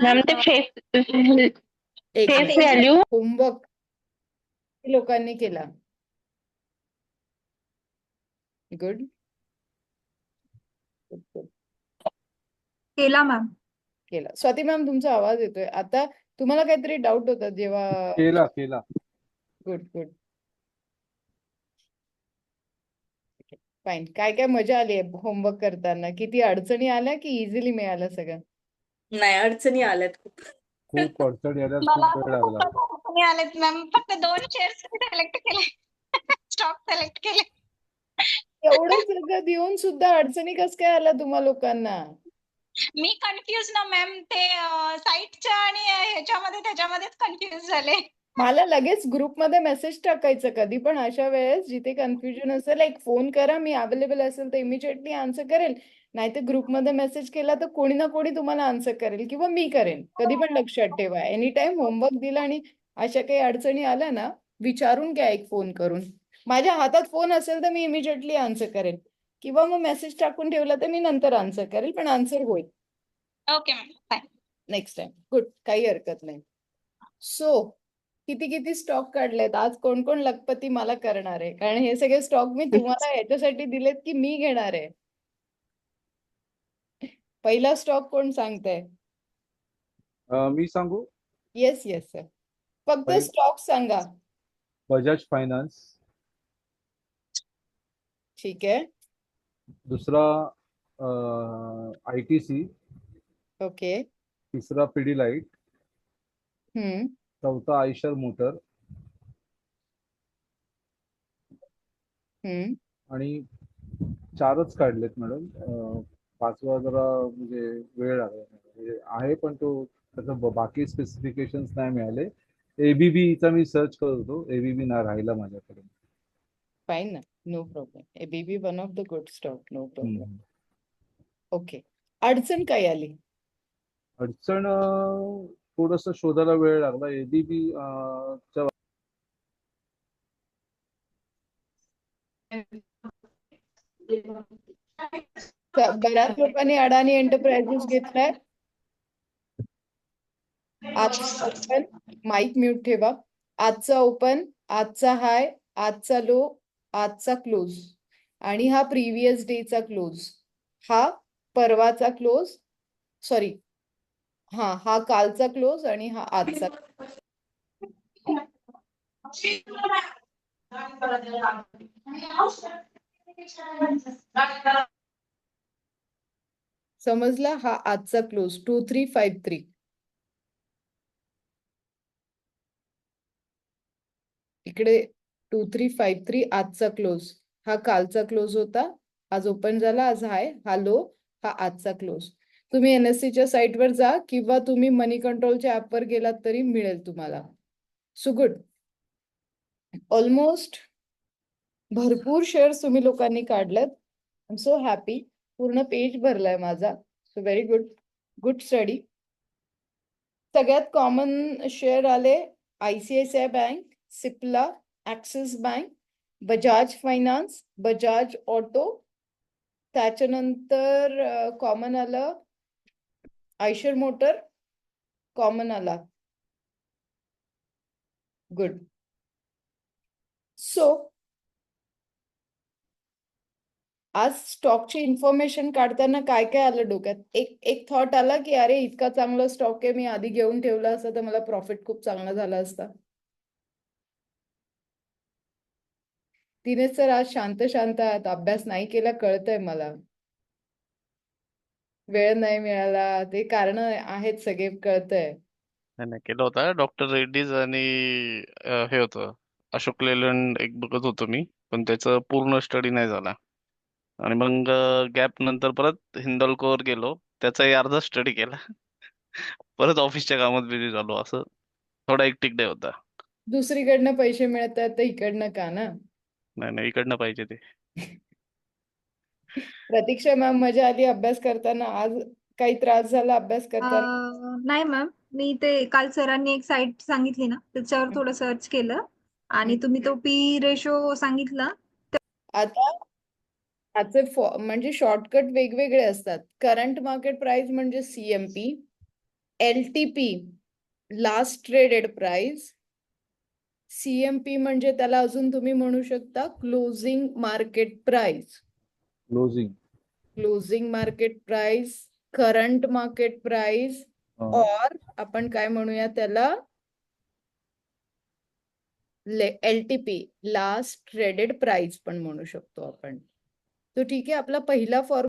Ma'am ते face face value homework लोकांनी केला. गुड. केला मॅम. केला. स्वाती मॅम तुमचा आवाज येतोय आता. तुम्हाला काहीतरी डाऊट होता जेव्हा. केला. Good good. फाईन. काय काय मजा आली होमवर्क करताना? किती अडचणी आल्या की इझिली मिळालं सगळं? नाही, अडचणी आल्यात खूप. खूप अडचणी आल्या, मला खूप वेळ लागला. अडचणी आलेत मॅम. फक्त 2 शेअर्स सिलेक्ट केले. स्टॉक सिलेक्ट केले. एवढं सगळं देऊन सुद्धा अडचणी कसं काय आल्या तुम्हा लोकांना? मी कन्फ्युज ना मॅम. ते साईटच्या आणि ह्याच्यामध्ये त्याच्यामध्येच कन्फ्युज झाले. मला लगेच ग्रुपमध्ये मेसेज टाकायचं कधी पण अशा वेळेस जिथे कन्फ्युजन असेल, एक फोन करा, मी अवेलेबल असेल तर इमिजिएटली आन्सर करेल. नाहीतर ग्रुपमध्ये मेसेज केला तर कोणी ना कोणी तुम्हाला आन्सर करेल किंवा मी करेन. कधी पण लक्षात ठेवा, एनी टाइम होमवर्क दिला आणि अशा काही अडचणी आल्या ना, विचारून घ्या एक फोन करून. माझ्या हातात फोन असेल तर मी इमिजिएटली आन्सर करेल किंवा मग मेसेज टाकून ठेवला तर मी नंतर आन्सर करेल, पण आन्सर होईल okay ma'am. Fine. Next time. Good. काही हरकत नाही. सो किती किती स्टॉक काढलेत आज? कोण कोण लखपती मला करणार आहे? कारण हे सगळे स्टॉक मी तुम्हाला याच्यासाठी दिलेत की मी घेणार आहे. पहिला स्टॉक कोण सांगताय? मी सांगू? Yes yes sir. फक्त पहिला स्टॉक सांगा. बजाज फायनान्स, ठीक आहे. दुसरा ITC, ओके. तिसरा पिडीलाइट, हम्म. चौथा आयशर मोटर हम्म. आणि 4च काढलेत मॅडम. 5वा जरा म्हणजे वेळ लागला, म्हणजे आहे पण तो त्याचं बाकी स्पेसिफिकेशन्स नाही मिळाले. ABB चा मी सर्च करत होतो, ABB ना राहिला माझ्याकडे. फाईन ना, no problem. ABB one of the good stock, no problem. Okay. अडचण काय आली? अडचण थोडस शोधायला वेळ लागला. ABB च्या बऱ्याच लोकांनी अडाणी एंटरप्राइजेस घेतलाय. आजचा ओपन, माईक म्यूट ठेवा. आजचा ओपन, आजचा हाय, आजचा लो, आजचा क्लोज आणि हा प्रिव्हियस डेचा क्लोज, हा परवाचा क्लोज, सॉरी हा कालचा क्लोज आणि हा आजचा. समजला? हा आजचा क्लोज 2353. इकडे 2353 आजचा क्लोज. हा कालचा क्लोज होता, आज ओपन झाला, आज हाय, हा लो, हा आजचा क्लोज. तुम्ही NSEच्या साईटवर जा किंवा तुम्ही मनी कंट्रोलच्या ऍपवर गेलात तरी मिळेल तुम्हाला. So good. ऑलमोस्ट भरपूर शेअर्स तुम्ही लोकांनी काढलेत. I am so happy. पूर्ण पेज भरलाय माझा. So very good. Good study. सगळ्यात कॉमन शेअर आले ICICI bank, Cipla, axis bank, Bajaj finance, Bajaj auto. त्याच्यानंतर कॉमन आलं आयशर मोटर, कॉमन आला. गुड. सो आज स्टॉकची इन्फॉर्मेशन काढताना काय काय आलं डोक्यात? एक थॉट आला की अरे इतका चांगला स्टॉक आहे, मी आधी घेऊन ठेवला असता तर मला प्रॉफिट खूप चांगला झाला असता. तिने सर आज शांत शांत आहात, अभ्यास नाही केला कळतंय मला. वेळ नाही मिळाला, ते कारण आहेत सगळे, कळतंय. नाही केलं होता डॉक्टर रेड्डीज आणि हे होतं अशोक लेलंड एक बघत होतो मी, पण त्याचं पूर्ण स्टडी नाही झाला. आणि मग गॅप नंतर परत हिंदाल्कोवर गेलो, त्याचाही अर्धा स्टडी केला. परत ऑफिसच्या कामात बिझी झालो, असं थोडा एकटिक डे होता. दुसरीकडनं पैसे मिळत आहेत तर इकडनं का ना? नाही इकडनं पाहिजे ते. प्रतीक्षा मॅम, मजा आली अभ्यास करताना. आज काही त्रास झाला अभ्यास करताना? नाही मॅम. मी ते काल सरांनी एक साईट सांगितली ना, त्याच्यावर थोडं सर्च केलं आणि तुम्ही तो पी रेशो सांगितला. आता त्याचे म्हणजे शॉर्टकट वेगवेगळे असतात. करंट मार्केट प्राइस म्हणजे CMP, LTP last traded price, CMP म्हणजे त्याला अजून तुम्ही म्हणू शकता closing market price. Closing market price, current market price, और आपण काय म्हणूया त्याला LTP लास्ट ट्रेडेड प्राइस पण म्हणू शकतो आपण. तो ठीक आहे. आपला पहिला फॉर्म्युला